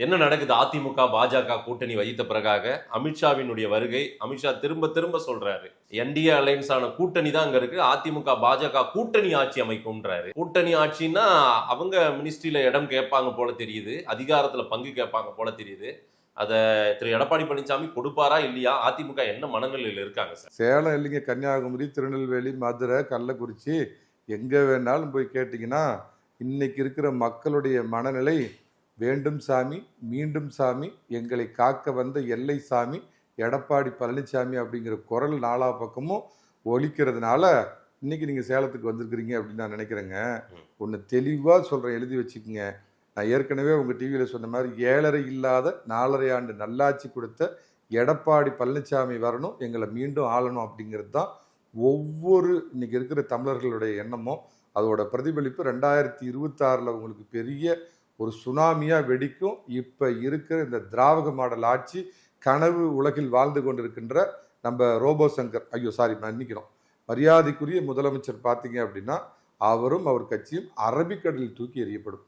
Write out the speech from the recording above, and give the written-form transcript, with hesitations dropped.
என்ன நடக்குது? அதிமுக பாஜக கூட்டணி வைத்த பிறகாக அமித்ஷாவினுடைய வருகை. அமித்ஷா திரும்ப திரும்ப சொல்றாரு, என்டிஏ அலைன்ஸ் ஆன கூட்டணி தான் அங்க இருக்கு, அதிமுக பாஜக கூட்டணி ஆட்சி அமைக்கும்ன்றாரு. கூட்டணி ஆட்சின்னா அவங்க மினிஸ்ட்ரியில இடம் கேட்பாங்க போல தெரியுது, அதிகாரத்துல பங்கு கேட்பாங்க போல தெரியுது. அத திரு எடப்பாடி பழனிசாமி கொடுப்பாரா இல்லையா? அதிமுக என்ன மனநிலையில் இருக்காங்க சார்? சேலம் இல்லைங்க, கன்னியாகுமரி, திருநெல்வேலி, மதுரை, கள்ளக்குறிச்சி எங்க வேணாலும் போய் கேட்டீங்கன்னா இன்னைக்கு இருக்கிற மக்களுடைய மனநிலை வேண்டும் சாமி, மீண்டும் சாமி, எங்களை காக்க வந்த எல்லை சாமி எடப்பாடி பழனிசாமி அப்படிங்கிற குரல் நாலா பக்கமும் ஒலிக்கிறதுனால இன்னைக்கு நீங்க சேலத்துக்கு வந்திருக்கிறீங்க அப்படின்னு நான் நினைக்கிறேங்க. ஒன்று தெளிவாக சொல்றேன், எழுதி வச்சுக்கோங்க. நான் ஏற்கனவே உங்க டிவியில் சொன்ன மாதிரி 7.5 இல்லாத 4.5 ஆண்டு நல்லாட்சி கொடுத்த எடப்பாடி பழனிசாமி வரணும், எங்களை மீண்டும் ஆளணும் அப்படிங்கிறது தான் ஒவ்வொரு இன்னைக்கு இருக்கிற தமிழர்களுடைய எண்ணமும். அதோட பிரதிபலிப்பு 2026 உங்களுக்கு பெரிய ஒரு சுனாமியா வெடிக்கும். இப்ப இருக்கிற இந்த திராவிட மாடல் ஆட்சி கனவு உலகில் வாழ்ந்து கொண்டிருக்கின்ற நம்ம ரோபோ சங்கர், மன்னிக்கிறோம், மரியாதைக்குரிய முதலமைச்சர் பார்த்தீங்க அப்படின்னா அவரும் அவர் கட்சியும் அரபிக்கடலில் தூக்கி எறியப்படும்.